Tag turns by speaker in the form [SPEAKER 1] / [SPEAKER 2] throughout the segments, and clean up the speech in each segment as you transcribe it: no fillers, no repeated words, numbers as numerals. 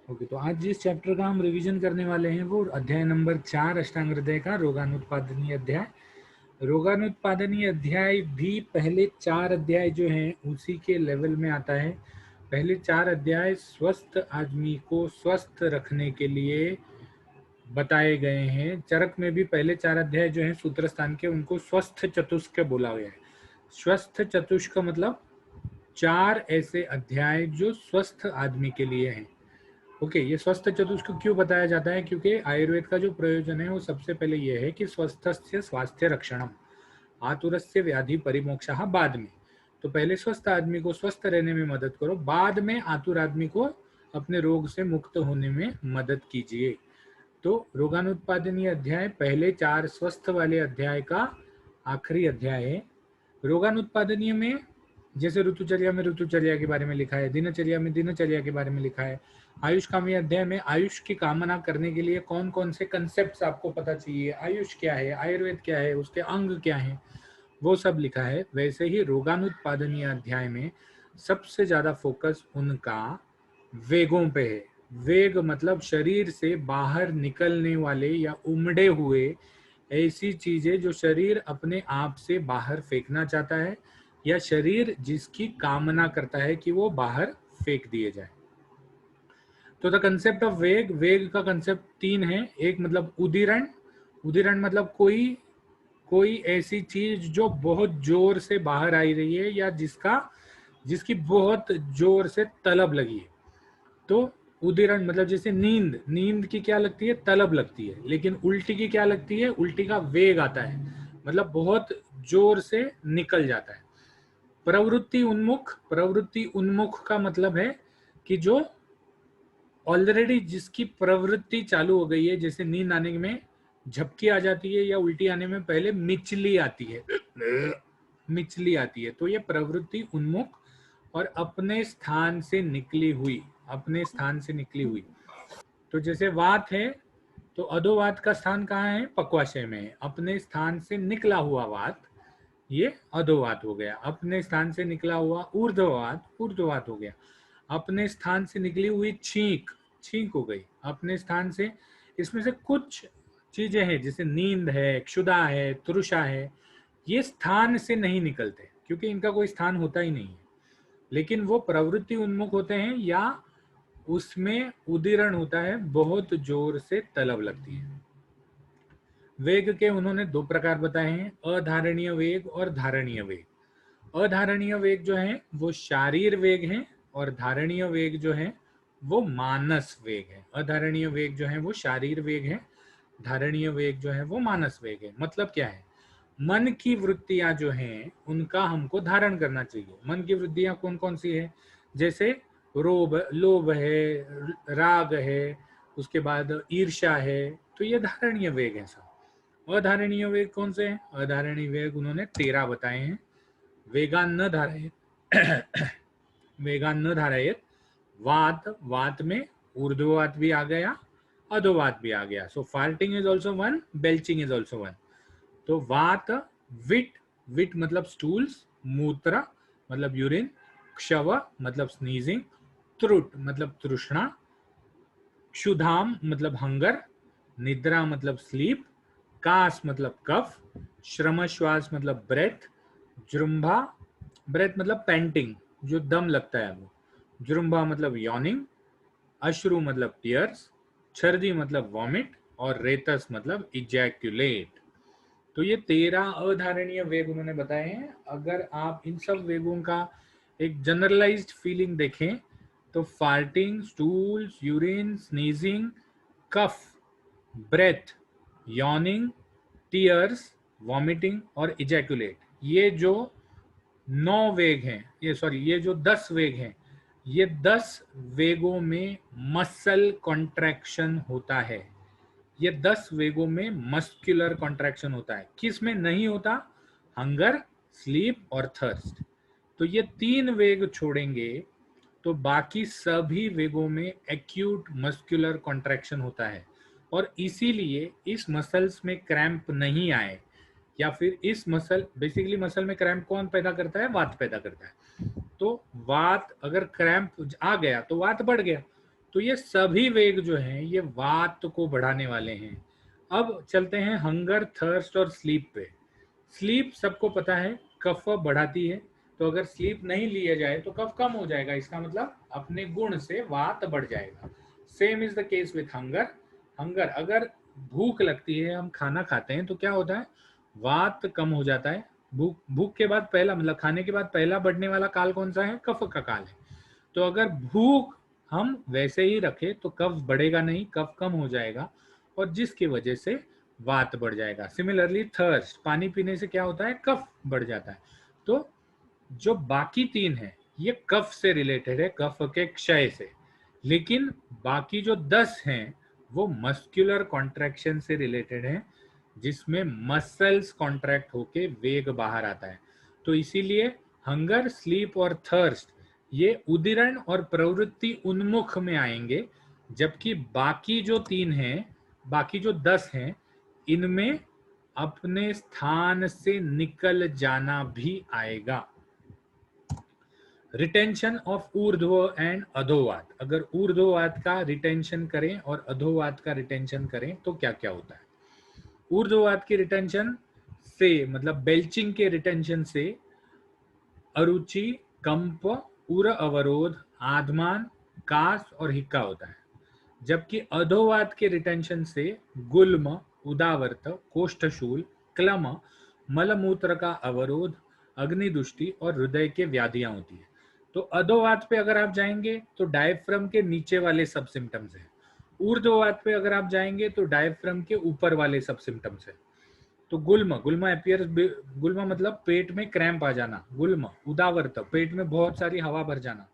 [SPEAKER 1] Okay, तो आज जिस चैप्टर का हम रिवीजन करने वाले हैं वो अध्याय नंबर 4 अष्टांग हृदय का रोगानुत्पादनीय अध्याय। रोगानुत्पादनीय अध्याय भी पहले 4 अध्याय जो हैं उसी के लेवल में आता है। पहले 4 अध्याय स्वस्थ आदमी को स्वस्थ रखने के लिए बताए गए हैं। चरक में भी पहले 4 अध्याय जो हैं सूत्र स्थान के, उनको स्वस्थ चतुष्क बोला गया है। स्वस्थ चतुष्क मतलब 4 ऐसे अध्याय जो स्वस्थ आदमी के लिए हैं। ओके, ये स्वस्थ चतुष्क क्यों बताया जाता है? क्योंकि आयुर्वेद का जो प्रयोजन है वो सबसे पहले ये है कि स्वस्थस्य स्वास्थ्य रक्षणम आतुरस्य व्याधि परिमोक्षः बाद में। तो पहले स्वस्थ आदमी को स्वस्थ रहने में मदद करो, बाद में आतुर आदमी को अपने रोग से मुक्त होने में मदद कीजिए। तो रोगानुत्पादनीय अध्याय पहले 4 स्वस्थ वाले अध्याय का आखिरी अध्याय है। रोगानुत्पादनीय में जैसे ऋतुचर्या में ऋतुचर्या के बारे में लिखा है, दिनचर्या में दिनचर्या के बारे में लिखा है। आयुष कामी अध्याय में आयुष की कामना करने के लिए कौन कौन से कंसेप्ट्स आपको पता चाहिए, आयुष क्या है, आयुर्वेद क्या है, उसके अंग क्या है, वो सब लिखा है। वैसे ही रोगानुत्पादनीय अध्याय में सबसे ज्यादा फोकस उनका वेगों पे है। वेग मतलब शरीर से बाहर निकलने वाले या उमड़े हुए ऐसी चीजें जो शरीर अपने आप से बाहर फेंकना चाहता है या शरीर जिसकी कामना करता है कि वो बाहर फेंक दिए जाए। तो द कंसेप्ट ऑफ वेग, वेग का कंसेप्ट 3 है। एक मतलब उदीरण, उदीरण मतलब कोई ऐसी चीज जो बहुत जोर से बाहर आई रही है या जिसकी बहुत जोर से तलब लगी है। तो उदीरण मतलब जैसे नींद, नींद की क्या लगती है? तलब लगती है। लेकिन उल्टी की क्या लगती है? उल्टी का वेग आता है, मतलब बहुत जोर से निकल जाता है। प्रवृत्ति उन्मुख, प्रवृत्ति उन्मुख का मतलब है कि जो ऑलरेडी जिसकी प्रवृत्ति चालू हो गई है, जैसे नींद आने में झपकी आ जाती है या उल्टी आने में पहले मिचली आती है, मिचली आती है, तो ये प्रवृत्ति उन्मुख और अपने स्थान से निकली हुई, अपने स्थान से निकली हुई। तो जैसे वात है तो अधोवात का स्थान कहाँ है? पक्वाशय में है। अपने स्थान से निकला हुआ वात ये अधोवात हो गया। अपने स्थान से निकला हुआ ऊर्ध्ववात ऊर्ध्ववात हो गया। अपने स्थान से निकली हुई छींक छींक हो गई। अपने स्थान से, इसमें से कुछ चीजें हैं जैसे नींद है, क्षुधा है, तृषा है, ये स्थान से नहीं निकलते क्योंकि इनका कोई स्थान होता ही नहीं है, लेकिन वो प्रवृत्ति उन्मुख होते हैं या उसमें उदीरण होता है, बहुत जोर से तलब लगती है। वेग के उन्होंने 2 प्रकार बताए हैं, अधारणीय वेग और धारणीय वेग। अधारणीय वेग जो है वो शारीर वेग है और धारणीय वेग जो है वो मानस वेग है। अधारणीय वेग जो है वो शारीर वेग है, धारणीय वेग जो है वो मानस वेग है। मतलब क्या है? मन की वृत्तियां जो हैं उनका हमको धारण करना चाहिए। मन की वृत्तियां कौन कौन सी है? जैसे लोभ है, राग है, उसके बाद ईर्ष्या है, तो ये धारणीय वेग है सब। अधारणीय वेग कौन से हैं? अधारणीय वेग उन्होंने 13 बताए हैं। वेगान न धारयेत वेगान न धारयेत, वात, वात में ऊर्ध्ववात भी आ गया, अधोवात भी आ गया। So farting is also one, belching is also one. तो वात, विट, विट मतलब स्टूल्स, मूत्र मतलब यूरिन, क्षव मतलब स्नीजिंग, त्रुट मतलब तृष्णा, क्षुधाम मतलब हंगर, निद्रा मतलब स्लीप, कास मतलब कफ, श्रम श्वास मतलब ब्रेथ, जृंभा, ब्रेथ मतलब पैंटिंग, जो दम लगता है वो, जृंभा मतलब यॉर्निंग, अश्रु मतलब टीयर्स, छर्दी मतलब वॉमिट और रेतस मतलब इजैक्यूलेट। तो ये 13 अधारणीय वेग उन्होंने बताए हैं। अगर आप इन सब वेगों का एक जनरलाइज्ड फीलिंग देखें तो फार्टिंग, स्टूल्स, यूरिन, स्नीजिंग, कफ, ब्रेथ, यॉर्निंग, टीयर्स, वॉमिटिंग और इजैकुलेट, ये जो 9 वेग हैं, ये जो 10 वेग हैं, ये 10 वेगों में मसल कॉन्ट्रैक्शन होता है। ये 10 वेगों में मस्कुलर कॉन्ट्रैक्शन होता है। किस में नहीं होता? हंगर, स्लीप और थर्स्ट। तो ये 3 वेग छोड़ेंगे तो बाकी सभी वेगों में एक्यूट मस्कुलर कॉन्ट्रैक्शन होता है और इसीलिए इस मसल्स में क्रैम्प नहीं आए, या फिर इस मसल, बेसिकली मसल में क्रैम्प कौन पैदा करता है? वात पैदा करता है। तो वात, अगर क्रैम्प आ गया तो वात बढ़ गया, तो ये सभी वेग जो हैं ये वात को बढ़ाने वाले हैं। अब चलते हैं हंगर, थर्स्ट और स्लीप पे। स्लीप सबको पता है कफ बढ़ाती है, तो अगर स्लीप नहीं लिया जाए तो कफ कम हो जाएगा, इसका मतलब अपने गुण से वात बढ़ जाएगा। Same is the case with hunger. Hunger, अगर भूख लगती है, हम खाना खाते हैं तो क्या होता है, वात कम हो जाता है। भूख भूख के बाद पहला, मतलब खाने के बाद पहला बढ़ने वाला काल कौन सा है, कफ का काल है। तो अगर भूख हम वैसे ही रखें तो कफ बढ़ेगा नहीं, कफ कम हो जाएगा, और जिसकी वजह से वात बढ़ जाएगा। सिमिलरली थर्स्ट, पानी पीने से क्या होता है, कफ बढ़ जाता है। तो जो बाकी तीन है ये कफ से रिलेटेड है, कफ के क्षय से। लेकिन बाकी जो 10 हैं वो मस्कुलर कॉन्ट्रैक्शन से रिलेटेड है, जिसमें मसल्स कॉन्ट्रैक्ट होके वेग बाहर आता है। तो इसीलिए हंगर, स्लीप और थर्स्ट ये उदीरण और प्रवृत्ति उन्मुख में आएंगे, जबकि बाकी जो तीन हैं, बाकी जो 10 हैं, इनमें अपने स्थान से निकल जाना भी आएगा। रिटेंशन ऑफ ऊर्ध्व एंड अधोवात, अगर ऊर्ध्ववात का रिटेंशन करें और अधोवात का रिटेंशन करें तो क्या क्या होता है। ऊर्ध्ववात की रिटेंशन से, मतलब बेल्चिंग के रिटेंशन से अरुचि, कंप, उर अवरोध, आधमान, कास और हिक्का होता है। जबकि अधोवात के रिटेंशन से गुल्म, उदावर्त, कोष्ठशूल, क्लम, मलमूत्र का अवरोध, अग्निदुष्टि और हृदय के व्याधियां होती है। तो अधोवात पे अगर आप जाएंगे तो डायफ्रम के नीचे वाले सब सिम्टम्स है। ऊर्ध्ववात पे अगर आप जाएंगे तो डायफ्रम के ऊपर वाले सब सिम्टम्स है। तो गुल्म, गुल्म अपियर्स, गुल्म मतलब पेट में क्रैम्प आ जाना। गुल्म, उदावर्त, पेट में बहुत सारी हवा भर जाना।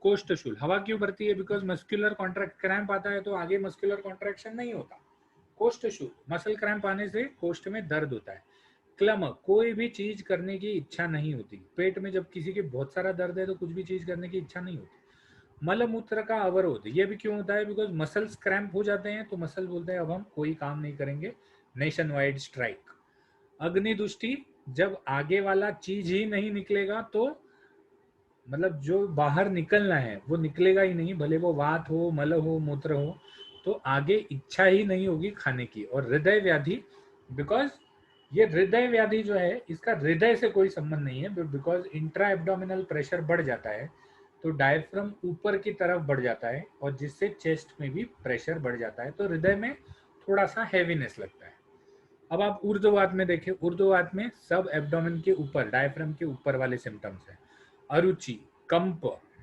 [SPEAKER 1] कोष्ठशूल, हवा क्यों भरती है, बिकॉज मस्कुलर कॉन्ट्रैक्ट, क्रैम्प आता है तो आगे मस्कुलर कॉन्ट्रैक्शन नहीं होता। कोष्ठशूल, मसल क्रैम्प आने से कोष्ठ में दर्द होता है। क्लम, कोई भी चीज करने की इच्छा नहीं होती। पेट में जब किसी के बहुत सारा दर्द है तो कुछ भी चीज करने की इच्छा नहीं होती। मलमूत्र का अवरोध, ये भी क्यों होता है, बिकॉज मसल्स क्रैम्प हो जाते हैं तो मसल बोलते हैं अब हम कोई काम नहीं करेंगे, नेशन वाइड स्ट्राइक। अग्निदुष्टि, जब आगे वाला चीज ही नहीं निकलेगा तो, मतलब जो बाहर निकलना है वो निकलेगा ही नहीं, भले वो वात हो, मल हो, मूत्र हो, तो आगे इच्छा ही नहीं होगी खाने की। और हृदय व्याधि, बिकॉज ये हृदय व्याधि जो है इसका हृदय से कोई संबंध नहीं है, बिकॉज इंट्रा एब्डोमिनल प्रेशर बढ़ जाता है तो डायफ्रम ऊपर की तरफ बढ़ जाता है और जिससे चेस्ट में भी प्रेशर बढ़ जाता है, तो हृदय में थोड़ा सा हैवीनेस लगता है। अब आप ऊर्ध्ववात में देखें, ऊर्ध्ववात में सब एब्डोमेन के ऊपर, डायफ्रम के ऊपर वाले सिम्टम्स है। अरुचि, कंप,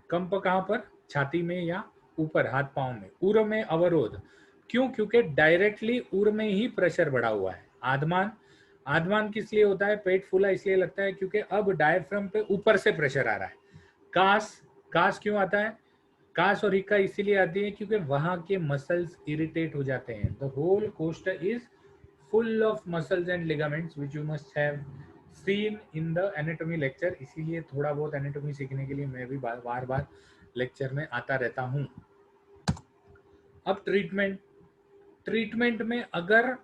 [SPEAKER 1] कंप कहाँ पर, छाती में या ऊपर हाथ पांव में। उर में अवरोध, क्यों, क्योंकि डायरेक्टली उर में ही प्रेशर बढ़ा हुआ है। आधमान, आधमान किस लिए होता है, पेट फूला इसलिए लगता है क्योंकि अब डायफ्रम पे ऊपर से प्रेशर आ रहा है। कास, कास क्यों आता है, कास और हिक्का इसीलिए आती है क्योंकि वहां के मसल्स इरिटेट हो जाते हैं। The whole coast is full of muscles and ligaments which you must have seen in the anatomy lecture। इसीलिए थोड़ा बहुत एनाटॉमी सीखने के लिए मैं भी बार बार लेक्चर में आता रहता हूँ। अब ट्रीटमेंट, ट्रीटमेंट में अगर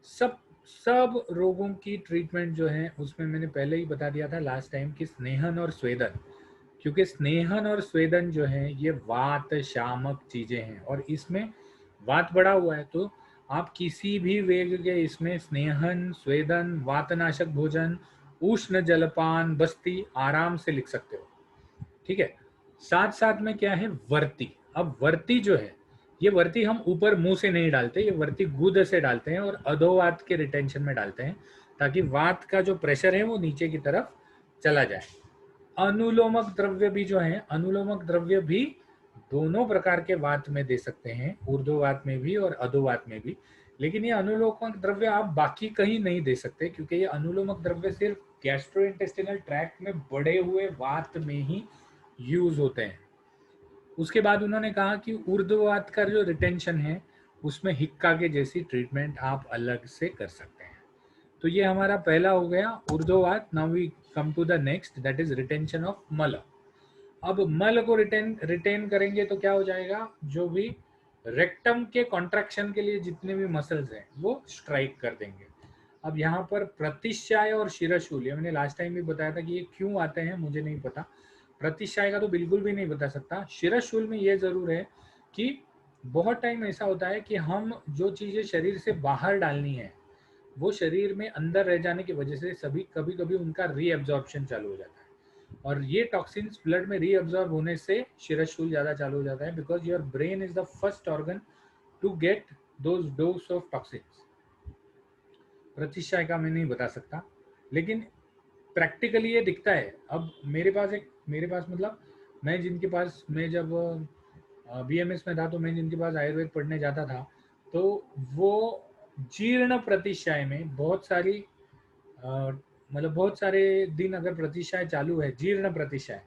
[SPEAKER 1] सब सब रोगों की ट्रीटमेंट जो है उसमें मैंने पहले ही बता दिया था लास्ट टाइम कि स्नेहन और स्वेदन, क्योंकि स्नेहन और स्वेदन जो है ये वात शामक चीजें हैं और इसमें वात बढ़ा हुआ है, तो आप किसी भी वेग के इसमें स्नेहन, स्वेदन, वातनाशक भोजन, उष्ण जलपान, बस्ती आराम से लिख सकते हो। ठीक है, साथ साथ में क्या है, वर्ती। अब वर्ती जो है, ये वर्ती हम ऊपर मुंह से नहीं डालते, ये वर्ती गुद से डालते हैं और अधोवात के रिटेंशन में डालते हैं ताकि वात का जो प्रेशर है वो नीचे की तरफ चला जाए। अनुलोमक द्रव्य भी जो है, अनुलोमक द्रव्य भी दोनों प्रकार के वात में दे सकते हैं, ऊर्ध्ववात में भी और अधोवात में भी। लेकिन ये अनुलोमक द्रव्य आप बाकी कहीं नहीं दे सकते क्योंकि ये अनुलोमक द्रव्य सिर्फ गैस्ट्रोइंटेस्टिनल ट्रैक्ट में बढ़े हुए वात में ही यूज होते हैं। उसके बाद उन्होंने कहा कि ऊर्ध्ववात का जो रिटेंशन है उसमें हिक्का के जैसी ट्रीटमेंट आप अलग से कर सकते हैं। तो ये हमारा पहला हो गया ऊर्ध्ववात। Now we come to the next, that is retention of मल। अब मल को रिटेन करेंगे तो क्या हो जाएगा, जो भी रेक्टम के कॉन्ट्रैक्शन के लिए जितने भी मसल्स हैं वो स्ट्राइक कर देंगे। अब यहाँ पर प्रतिश्याय और शिरशूल, ये मैंने लास्ट टाइम भी बताया था कि ये क्यों आते हैं मुझे नहीं पता। प्रतिश्याय का तो बिल्कुल भी नहीं बता सकता। शिरशूल में ये जरूर है कि बहुत टाइम ऐसा होता है कि हम जो चीज़ें शरीर से बाहर डालनी है वो शरीर में अंदर रह जाने की वजह से सभी कभी कभी उनका रीअब्जॉर्प्शन चालू हो जाता है, और ये टॉक्सिन्स ब्लड में रीअब्जॉर्ब होने से शिरशूल ज़्यादा चालू हो जाता है, because your brain is the first organ to get those dose of toxins. प्रतिशय का मैं नहीं बता सकता, लेकिन प्रैक्टिकली ये दिखता है। अब मेरे पास मतलब मैं जब बीएमएस में था तो मैं जिनके पास आयुर्वेद पढ़ने जाता था, तो वो जीर्ण प्रतिशय में बहुत सारी मतलब बहुत सारे दिन अगर प्रतिशय चालू है, जीर्ण प्रतिशय,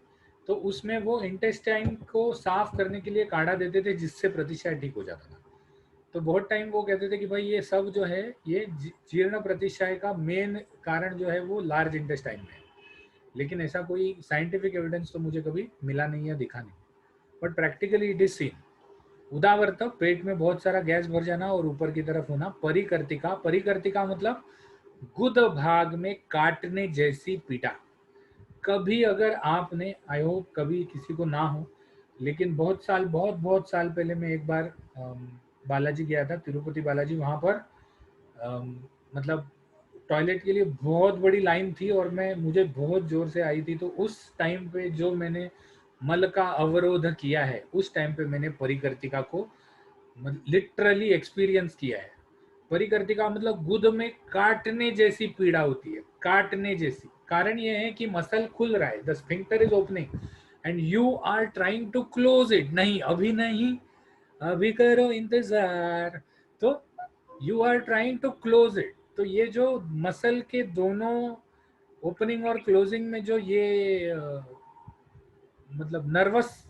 [SPEAKER 1] तो उसमें वो इंटेस्टाइन को साफ करने के लिए काढ़ा देते थे जिससे प्रतिशय ठीक हो जाता था। तो बहुत टाइम वो कहते थे कि भाई ये सब जो है ये जीर्ण प्रतिशय का मेन कारण जो है वो लार्ज इंटेस्टाइन में है, लेकिन ऐसा कोई साइंटिफिक एविडेंस तो मुझे कभी मिला नहीं है, दिखा नहीं, but practically it is seen. उदावरत, पेट में बहुत सारा गैस भर जाना और ऊपर की तरफ होना। परिकर्तिका, परिकर्तिका मतलब गुद भाग में काटने जैसी पीड़ा। कभी अगर आपने, आई होप कभी किसी को ना हो, लेकिन बहुत साल पहले मैं एक बार बालाजी गया था, तिरुपति बालाजी। वहाँ पर मतलब टॉयलेट के लिए बहुत बड़ी लाइन थी और मुझे बहुत जोर से आई थी, तो उस टाइम पे जो मैंने मल का अवरोध किया है, उस टाइम पे मैंने परिकर्तिका को लिटरली एक्सपीरियंस किया है। परिकर्तिका मतलब गुद में काटने जैसी पीड़ा होती है, काटने जैसी। कारण यह है कि मसल खुल रहा है, the sphincter is opening and you are trying to close it. नहीं, अभी नहीं, अभी करो इंतजार। तो you are trying to close it. तो ये जो मसल के दोनों ओपनिंग और क्लोजिंग में जो ये मतलब नर्वस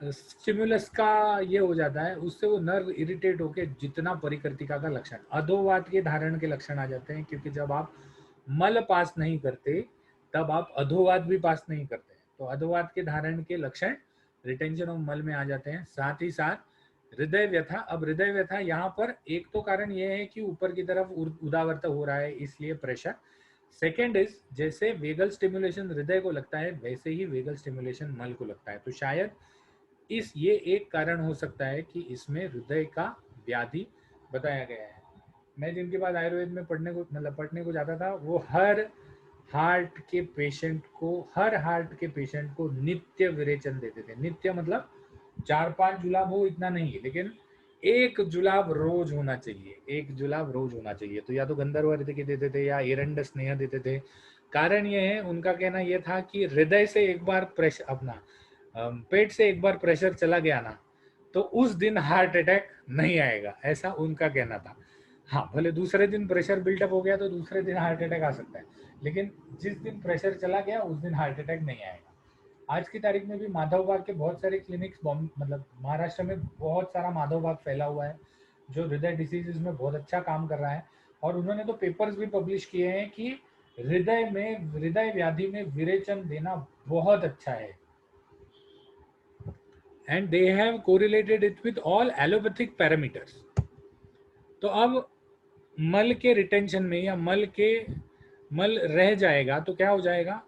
[SPEAKER 1] स्टिमुलस का ये हो जाता है, उससे वो नर्व इरिटेट होके जितना परिकर्तिका का लक्षण, अधोवात के धारण के लक्षण आ जाते हैं, क्योंकि जब आप मल पास नहीं करते तब आप अधोवात भी पास नहीं करते। तो अधोवात के धारण के लक्षण रिटेंशन ऑफ मल में आ जाते हैं। साथ ही साथ हृदय व्यथा। अब हृदय व्यथा यहाँ पर एक तो कारण ये है कि ऊपर की तरफ उदावर्त हो रहा है, इसलिए प्रेशर। सेकेंड इज, जैसे वेगल स्टिमुलेशन हृदय को लगता है वैसे ही वेगल स्टिमुलेशन मल को लगता है। तो शायद ये एक कारण हो सकता है कि इसमें हृदय का व्याधि बताया गया है। मैं जिनके पास आयुर्वेद में पढ़ने को जाता था, वो हर हार्ट के पेशेंट को नित्य विरेचन देते थे। नित्य मतलब 4-5 जुलाब हो इतना नहीं, लेकिन एक जुलाब रोज होना चाहिए, एक जुलाब रोज होना चाहिए। तो या तो गंधर्व के देते थे या एरंड स्नेह देते थे। कारण ये है, उनका कहना यह था कि हृदय से एक बार प्रेशर अपना पेट से एक बार प्रेशर चला गया ना, तो उस दिन हार्ट अटैक नहीं आएगा, ऐसा उनका कहना था। हाँ, भले दूसरे दिन प्रेशर बिल्टअप हो गया तो दूसरे दिन हार्ट अटैक आ सकता है, लेकिन जिस दिन प्रेशर चला गया उस दिन हार्ट अटैक नहीं आएगा। आज की तारीख में भी माधव बाग के बहुत सारे क्लिनिक्स, मतलब महाराष्ट्र में बहुत सारा माधव बाग फैला हुआ है जो हृदय डिसीजेज में बहुत अच्छा काम कर रहा है। और उन्होंने तो पेपर्स भी पब्लिश किए हैं कि हृदय व्याधि में विरेचन देना बहुत अच्छा है, and they have correlated it with all allopathic parameters. तो अब मल के रिटेंशन में या मल रह जाएगा तो क्या हो जाएगा,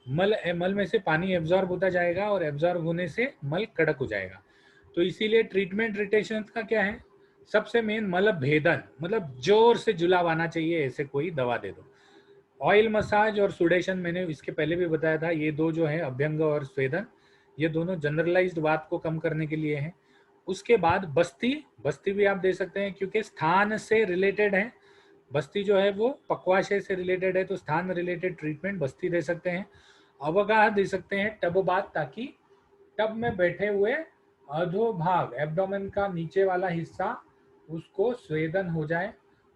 [SPEAKER 1] मल में से पानी एब्जॉर्ब होता जाएगा और एब्जॉर्ब होने से मल कड़क हो जाएगा। तो इसीलिए ट्रीटमेंट रिटेंशन का क्या है, सबसे मेन मल भेदन, मतलब जोर से जुलाब आना चाहिए, ऐसे कोई दवा दे दो। ऑयल मसाज और सुडेशन, मैंने इसके पहले भी बताया था, ये दो जो है अभ्यंग और स्वेदन, ये दोनों जनरलाइज्ड बात को कम करने के लिए हैं। उसके बाद बस्ती भी आप दे सकते हैं, क्योंकि स्थान से रिलेटेड है। बस्ती जो है वो पक्वाशय से रिलेटेड है, तो स्थान रिलेटेड ट्रीटमेंट बस्ती दे सकते हैं। अवगाह दे सकते हैं, टब बात, ताकि टब में बैठे हुए अधोभाग एब्डोमेन का नीचे वाला हिस्सा उसको स्वेदन हो जाए।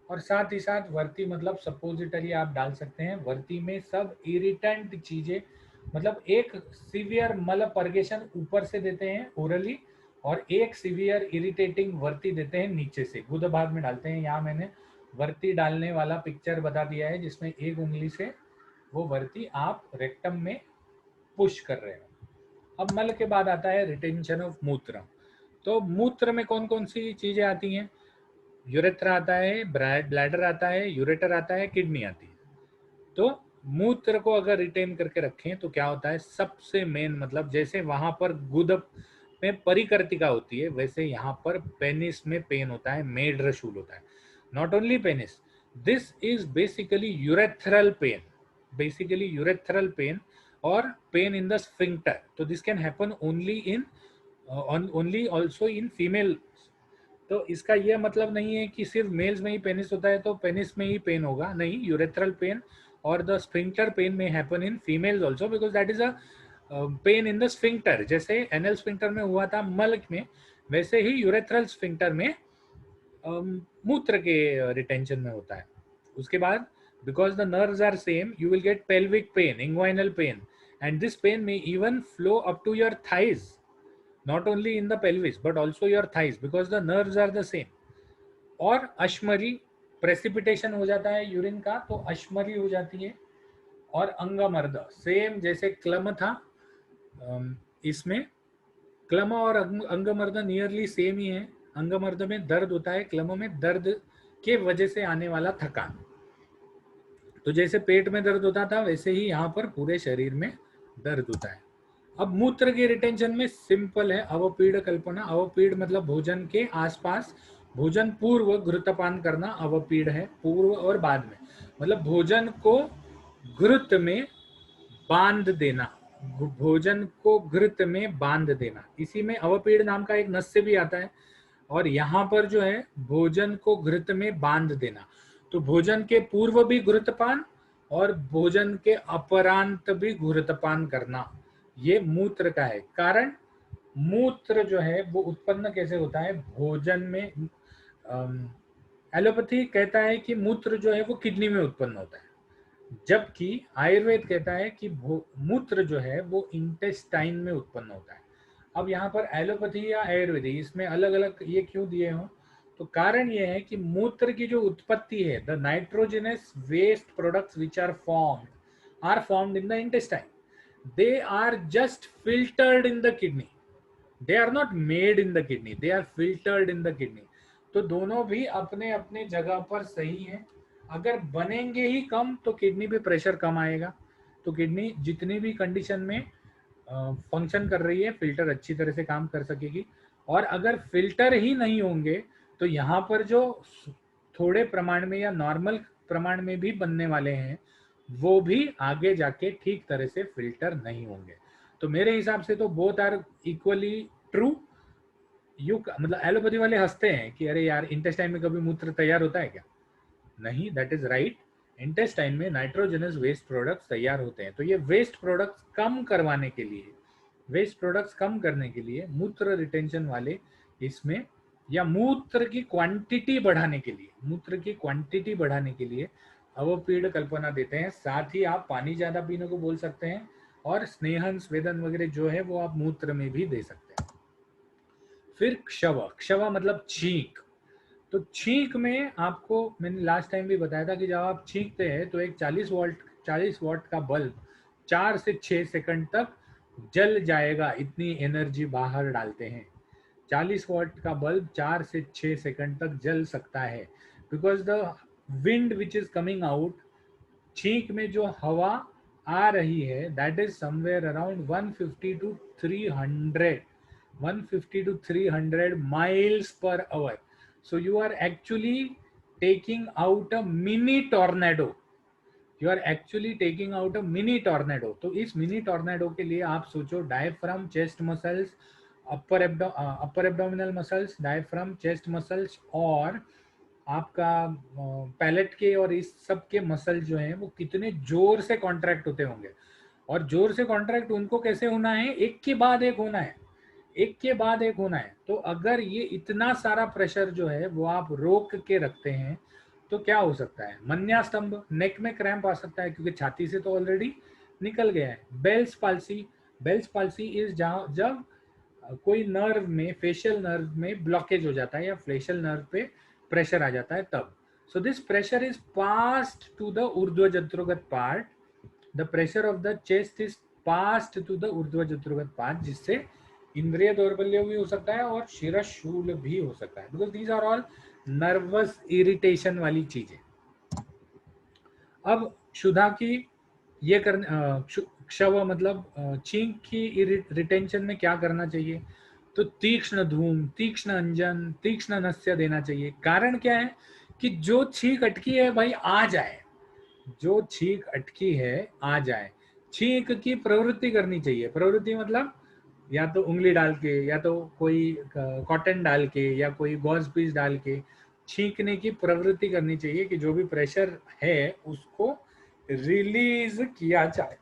[SPEAKER 1] और साथ ही साथ वर्ती मतलब सपोजिटरी आप डाल सकते हैं। वर्ती में सब इरिटेंट चीजें, मतलब एक सीवियर मल परगेशन ऊपर से देते हैं ओरली, और एक सीवियर इरिटेटिंग वर्ती देते हैं नीचे से, गुद भाग में डालते हैं। यहाँ मैंने वर्ती डालने वाला पिक्चर बता दिया है, जिसमें एक उंगली से वो वर्ती आप रेक्टम में पुश कर रहे हो। अब मल के बाद आता है रिटेंशन ऑफ मूत्र। तो मूत्र में कौन कौन सी चीजें आती हैं, यूरेथ्रा आता है, ब्लैडर आता है, यूरेटर आता है, किडनी आती है। तो मूत्र को अगर रिटेन करके रखें तो क्या होता है, सबसे मेन मतलब जैसे वहां पर गुद में परिकर्तिका होती है, वैसे यहाँ पर पेनिस में पेन होता है, मेड्रशूल होता है. Not only penis, this is basically urethral pain और पेन इन द स्फिंक्टर. तो this can happen only also in female. तो इसका यह मतलब नहीं है कि सिर्फ मेल्स में ही पेनिस होता है तो पेनिस में ही पेन होगा, नहीं. यूरेथ्रल पेन और द स्फिंक्टर पेन में happen in females also, because that is a pen in the sphincter. जैसे एनल स्फिंक्टर में हुआ था मल में, वैसे ही यूरेथ्रल स्फिंक्टर में मूत्र के रिटेंशन में होता है. उसके बाद because the nerves are same, you will get pelvic pain, inguinal pain, and this pain may even flow up to your thighs, not only in the pelvis but also your thighs because the nerves are the same. और अश्मरी, precipitation हो जाता है urine का तो अश्मरी हो जाती है. और अंगमर्द सेम जैसे क्लम था, इसमें क्लम और अंगमर्द नियरली सेम ही है. अंगमर्द में दर्द होता है, क्लम में दर्द के वजह से आने वाला थकान. तो जैसे पेट में दर्द होता था वैसे ही यहाँ पर पूरे शरीर में दर्द होता है. अब मूत्र के रिटेंशन में सिंपल है, अवपीड़ कल्पना. अवपीड़ मतलब भोजन के आसपास, भोजन पूर्व घृतपान करना अवपीड़ है. पूर्व और बाद में मतलब भोजन को घृत में बांध देना, भोजन को घृत में बांध देना, इसी में अवपीड़ नाम का एक नस्य भी आता है. और यहाँ पर जो है भोजन को घृत में बांध देना, तो भोजन के पूर्व भी घृतपान और भोजन के अपरांत भी घृतपान करना, ये मूत्र का है. कारण मूत्र जो है वो उत्पन्न कैसे होता है भोजन में. एलोपैथी कहता है कि मूत्र जो है वो किडनी में उत्पन्न होता है, जबकि आयुर्वेद कहता है कि मूत्र जो है वो इंटेस्टाइन में उत्पन्न होता है. अब यहाँ पर एलोपैथी या आयुर्वेद इसमें अलग अलग ये क्यों दिए हों, तो कारण ये है कि मूत्र की जो उत्पत्ति है, the nitrogenous waste products which are formed in the intestine, they are just filtered in the kidney. They are not made in the kidney, they are filtered in the kidney. तो दोनों भी अपने अपने जगह पर सही है. अगर बनेंगे ही कम तो किडनी पे प्रेशर कम आएगा, तो किडनी जितनी भी कंडीशन में फंक्शन कर रही है फिल्टर अच्छी तरह से काम कर सकेगी. और अगर फिल्टर ही नहीं होंगे तो यहाँ पर जो थोड़े प्रमाण में या नॉर्मल प्रमाण में भी बनने वाले हैं वो भी आगे जाके ठीक तरह से फिल्टर नहीं होंगे. तो मेरे हिसाब से तो both are equally true. You मतलब एलोपैथी वाले हंसते हैं कि अरे यार इंटेस्टाइन में कभी मूत्र तैयार होता है क्या, नहीं, दैट इज राइट. इंटेस्टाइन में नाइट्रोजनस वेस्ट प्रोडक्ट्स तैयार होते हैं. तो ये वेस्ट प्रोडक्ट्स कम करवाने के लिए, वेस्ट प्रोडक्ट्स कम करने के लिए मूत्र रिटेंशन वाले इसमें, या मूत्र की क्वांटिटी बढ़ाने के लिए, मूत्र की क्वांटिटी बढ़ाने के लिए अवपीड़ कल्पना देते हैं. साथ ही आप पानी ज्यादा पीने को बोल सकते हैं और स्नेहन स्वेदन वगैरह जो है वो आप मूत्र में भी दे सकते हैं. फिर क्षव, क्षव मतलब छींक. तो छींक में आपको मैंने लास्ट टाइम भी बताया था कि जब आप छींकते हैं तो एक 40 वॉट का बल्ब 4 से 6 सेकंड तक जल जाएगा, इतनी एनर्जी बाहर डालते हैं. 40 वॉट का बल्ब 4 से 6 सेकंड तक जल सकता है, because the wind which is coming out, छींक में जो हवा आ रही है that is somewhere around 150 to 300 miles per hour. So you are actually taking out a mini tornado. You are actually taking out a mini tornado. तो इस mini tornado के लिए आप सोचो diaphragm, chest muscles, upper abdominal muscles, diaphragm, chest muscles और आपका palette के और इस सब के मसल जो हैं वो कितने जोर से कॉन्ट्रैक्ट होते होंगे. और जोर से कॉन्ट्रैक्ट उनको कैसे होना है, एक के बाद एक होना है, एक के बाद एक होना है. तो अगर ये इतना सारा प्रेशर जो है वो आप रोक के रखते हैं तो क्या हो सकता है, मन्यास्तंभ, नेक में क्रैम्प आ सकता है क्योंकि छाती से तो ऑलरेडी निकल गया है. Bell's palsy, Bell's palsy is जब कोई नर्व में, फेशियल नर्व में ब्लॉकेज हो जाता है या फेशियल नर्व पे प्रेशर आ जाता है तब. So this pressure is passed to the ऊर्ध्वजत्रोगत part, the pressure of the chest is passed to the ऊर्ध्वजत्रोगत पार्ट, जिससे इंद्रिय दौर्बल्य भी हो सकता है और शिरशूल भी हो सकता है, because these are all nervous irritation वाली चीजें. अब क्षुधा की ये क्षव मतलब छींक की रिटेंशन में क्या करना चाहिए, तो तीक्ष्ण धूम, तीक्ष्ण अंजन, तीक्ष्ण नस्य देना चाहिए। कारण क्या है कि जो छींक अटकी है भाई आ जाए, जो छींक अटकी है आ जाए। छींक की प्रवृत्ति करनी चाहिए। प्रवृत्ति मतलब या तो उंगली डाल के, या तो कोई कॉटन डाल के, या कोई गॉज पीस डाल के छींकने की प्रवृत्ति करनी चाहिए कि जो भी प्रेशर है उसको रिलीज किया जाए।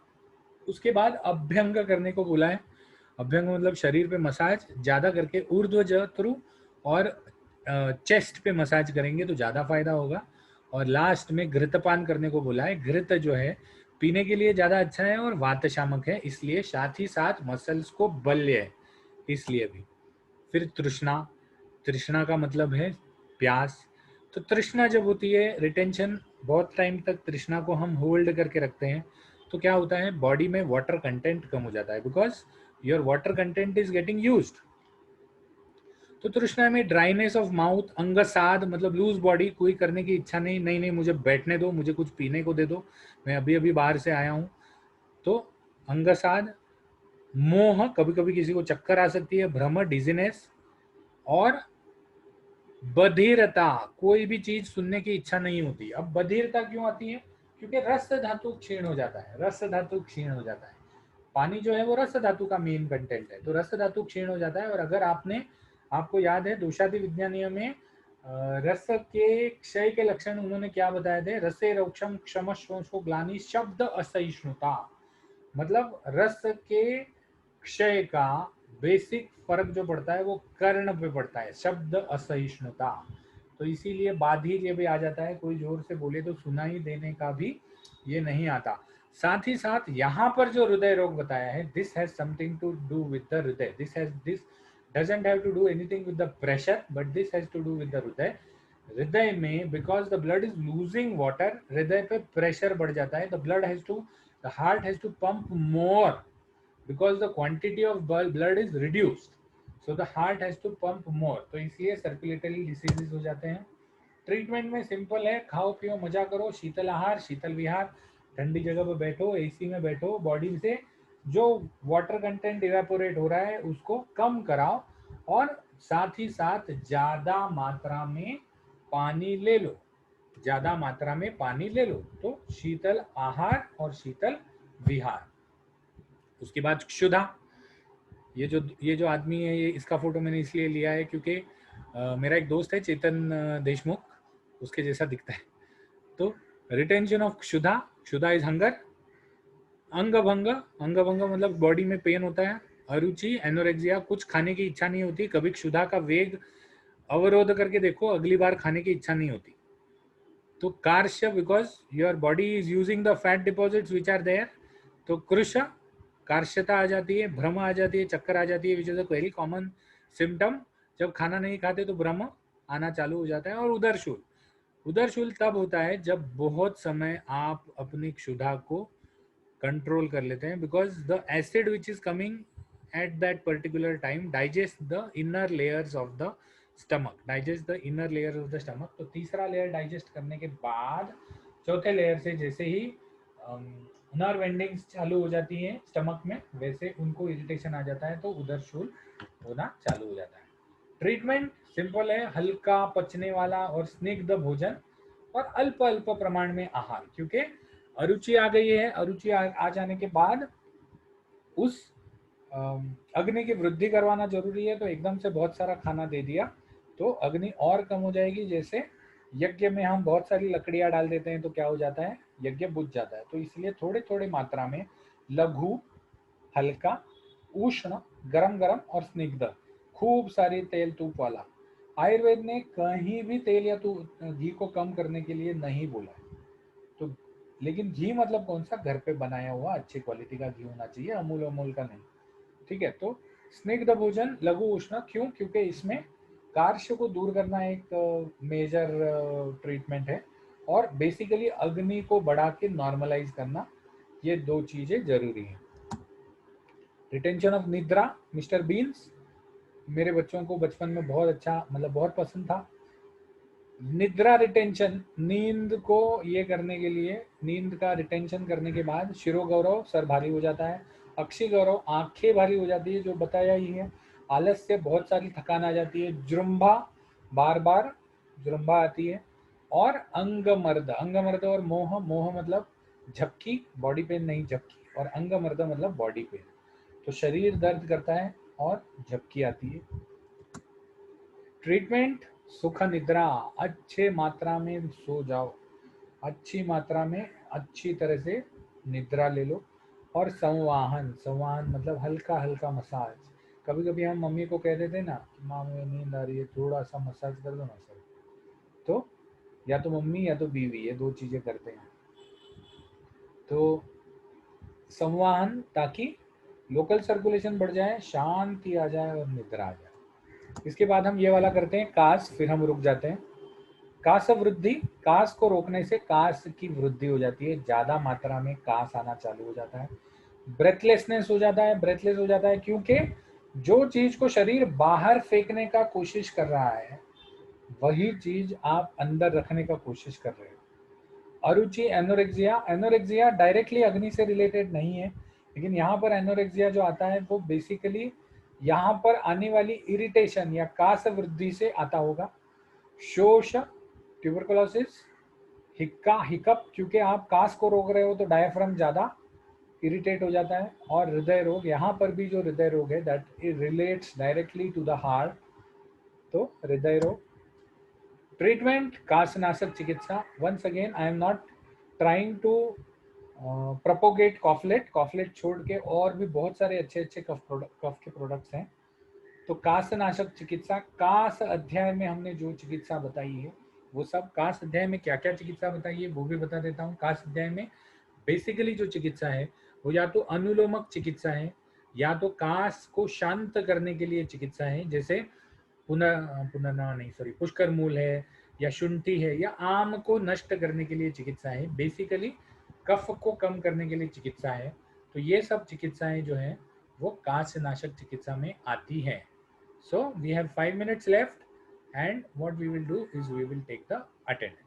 [SPEAKER 1] उसके बाद अभ्यंग करने को बोला है। अभ्यंग मतलब शरीर पे मसाज ज्यादा करके ऊर्ध्वज थ्रू और चेस्ट पे मसाज करेंगे तो ज्यादा फायदा होगा। और लास्ट में घृतपान करने को बोला है। घृत जो है पीने के लिए ज्यादा अच्छा है और वात शामक है, इसलिए साथ ही साथ मसल्स को बल्य है, इसलिए भी। फिर तृष्णा, तृष्णा का मतलब है प्यास। तो तृष्णा जब होती है, रिटेंशन, बहुत टाइम तक तृष्णा को हम होल्ड करके रखते हैं, तो क्या होता है बॉडी में वाटर कंटेंट कम हो जाता है, because your water content is getting used. तो तृष्णा में ड्राइनेस ऑफ माउथ, अंगसाद मतलब लूज बॉडी, कोई करने की इच्छा नहीं, नहीं नहीं मुझे बैठने दो, मुझे कुछ पीने को दे दो, मैं अभी अभी बाहर से आया हूँ। तो अंगसाद। मोह, कभी कभी किसी को चक्कर आ सकती है, भ्रम, डिजीनेस। और बधिरता, कोई भी चीज सुनने की इच्छा नहीं होती। अब बधिरता क्यों आती है? क्योंकि रस धातु क्षीण हो जाता है, रस धातु क्षीण हो जाता है। पानी जो है वो रस धातु का मेन कंटेंट है, तो रस धातु क्षीण हो जाता है। और अगर आपको याद है दोषादि विज्ञानीय में रस के क्षय के लक्षण उन्होंने क्या बताए थे? रसे रोक्षम क्षम शोषो ग्लानि शब्द असहिष्णुता। मतलब रस के क्षय का बेसिक फर्क जो पड़ता है वो कर्ण पे पड़ता है, शब्द असहिष्णुता। तो इसीलिए बाधिर ये भी आ जाता है, कोई जोर से बोले तो सुनाई देने का भी ये नहीं आता। साथ ही साथ यहाँ पर जो हृदय रोग बताया है, this has something to do with the हृदय, this doesn't have to do anything with the pressure, but this has to do with the हृदय। हृदय में because the blood is losing water, हृदय पे प्रेशर बढ़ जाता है। The heart has to pump more because the quantity of blood is reduced, so the heart has to pump more, तो इसलिए सर्कुलेटरी डिसीजेस हो जाते हैं। ट्रीटमेंट में सिंपल है, खाओ पियो मजा करो, शीतल आहार, शीतल विहार, ठंडी जगह पर बैठो, एसी में बैठो, बॉडी से जो वाटर कंटेंट इवेपोरेट हो रहा है उसको कम कराओ, और साथ ही साथ ज्यादा मात्रा में पानी ले लो, ज्यादा मात्रा में पानी ले लो। तो शीतल आहार और शीतल विहार। उसके बाद क्षुधा। ये जो आदमी है, ये इसका फोटो मैंने इसलिए लिया है क्योंकि मेरा एक दोस्त है चेतन देशमुख, उसके जैसा दिखता है। तो रिटेंशन ऑफ क्षुधा, क्षुधा इज हंगर। अंगभंग, अंगभंग मतलब बॉडी में पेन होता है। अरुचि, एनोरेक्सिया, कुछ खाने की इच्छा नहीं होती। कभी क्षुधा का वेग अवरोध करके देखो, अगली बार खाने की इच्छा नहीं होती। तो कार्श्य, because your body is using the fat deposits which are there. तो कृश, कार्श्यता आ जाती है, भ्रम आ जाती है, चक्कर आ जाती है, which is a very common symptom. जब खाना नहीं खाते तो भ्रम आना चालू हो जाता है। और उदरशूल, उदरशूल तब होता है जब बहुत समय आप अपनी क्षुधा को कंट्रोल कर लेते हैं, because the acid which is coming at that particular time digest the inner layers of the stomach, digest the inner layer of the stomach. तो तीसरा लेयर डाइजेस्ट करने के बाद चौथे लेयर से जैसे ही नर्व एंडिंग्स चालू हो जाती हैं स्टमक में, वैसे उनको इरिटेशन आ जाता है, तो उदरशूल होना चालू हो जाता है। ट्रीटमेंट सिंपल है, हल्का पचने वाला और स्निग्ध भोजन और अल्प अल्प प्रमाण में आहार। क्योंकि अरुचि आ गई है, अरुचि आ जाने के बाद उस अग्नि की वृद्धि करवाना जरूरी है। तो एकदम से बहुत सारा खाना दे दिया तो अग्नि और कम हो जाएगी। जैसे यज्ञ में हम बहुत सारी लकड़ियां डाल देते हैं तो क्या हो जाता है, यज्ञ बुझ जाता है। तो इसलिए थोड़े थोड़े मात्रा में लघु, हल्का, उष्ण, गरम गरम और स्निग्ध, खूब सारी तेल तूप वाला। आयुर्वेद ने कहीं भी तेल या घी को कम करने के लिए नहीं बोला है। तो लेकिन घी मतलब कौन सा, घर पे बनाया हुआ अच्छी क्वालिटी का घी होना चाहिए, अमूल अमूल का नहीं। ठीक है। तो स्निग्ध भोजन, लघु उष्ण, क्यों? क्योंकि इसमें कार्श्य को दूर करना एक मेजर ट्रीटमेंट है, और बेसिकली अग्नि को बढ़ा के नॉर्मलाइज करना, ये दो चीजें जरूरी हैं। रिटेंशन ऑफ निद्रा, मिस्टर बीन्स मेरे बच्चों को बचपन में बहुत अच्छा, मतलब बहुत पसंद था। निद्रा रिटेंशन, नींद को ये करने के लिए, नींद का रिटेंशन करने के बाद शिरो गौरव, सर भारी हो जाता है। अक्षी गौरव, आंखें भारी हो जाती है, जो बताया ही है। आलस से बहुत सारी थकान आ जाती है, जुरुम्भा, बार बार जुरुम्भा आती है, और अंगमर्द, अंगमर्द और मोह, मोह मतलब झपकी, बॉडी पेन नहीं झपकी, और अंगमर्द मतलब बॉडी पेन, तो शरीर दर्द करता है और झपकी आती है। ट्रीटमेंट, सुख निद्रा, अच्छे मात्रा में सो जाओ, अच्छी मात्रा में अच्छी तरह से निद्रा ले लो, और संवाहन, संवाहन मतलब हल्का हल्का मसाज। कभी कभी हम मम्मी को कह देते ना कि माँ मुझे नींद आ रही है, थोड़ा सा मसाज कर दो ना सर, तो या तो मम्मी या तो बीवी, ये दो चीज़ें करते हैं। तो संवाहन, ताकि लोकल सर्कुलेशन बढ़ जाए, शांति आ जाए और निद्रा आ जाए। इसके बाद हम ये वाला करते हैं कास, फिर हम रुक जाते हैं। कास वृद्धि, कास को रोकने से कास की वृद्धि हो जाती है, ज्यादा मात्रा में कास आना चालू हो जाता है। ब्रेथलेसनेस हो जाता है, ब्रेथलेस हो जाता है क्योंकि जो चीज को शरीर बाहर फेंकने का कोशिश कर रहा है वही चीज आप अंदर रखने का कोशिश कर रहे हो। अरुचि, एनोरेक्सिया, एनोरेक्सिया डायरेक्टली अग्नि से रिलेटेड नहीं है, लेकिन यहाँ पर एनोरेक्सिया जो आता है वो बेसिकली यहाँ पर आने वाली इरिटेशन या कास वृद्धि से आता होगा। शोष, ट्यूबरकुलोसिस, हिक्का, हिकअप, क्योंकि आप कास को रोक रहे हो तो डायफ्राम ज़्यादा इरिटेट हो जाता है। और हृदय रोग, यहाँ पर भी जो हृदय रोग है that it relates directly to the heart, तो हृदय रोग। ट्रीटमेंट, कासनाशक चिकित्सा। Once again I am not trying to propagate कॉफलेट, कॉफलेट छोड़ के और भी बहुत सारे अच्छे अच्छे कफ के प्रोडक्ट्स हैं। तो कासनाशक चिकित्सा, कास अध्याय में हमने जो चिकित्सा बताई है वो सब, कास अध्याय में क्या क्या चिकित्सा बताई है वो भी बता देता हूँ। कास अध्याय में बेसिकली जो चिकित्सा है वो या तो अनुलोमक चिकित्सा है, या तो कास को शांत करने के लिए चिकित्सा है, जैसे पुनर्ना नहीं सॉरी पुष्कर मूल है, या शुंठी है, या आम को नष्ट करने के लिए चिकित्सा है, बेसिकली कफ को कम करने के लिए चिकित्सा है। तो ये सब चिकित्साएं जो है वो कासनाशक चिकित्सा में आती है। So we have 5 minutes left, and what we will do is we will take the attendance.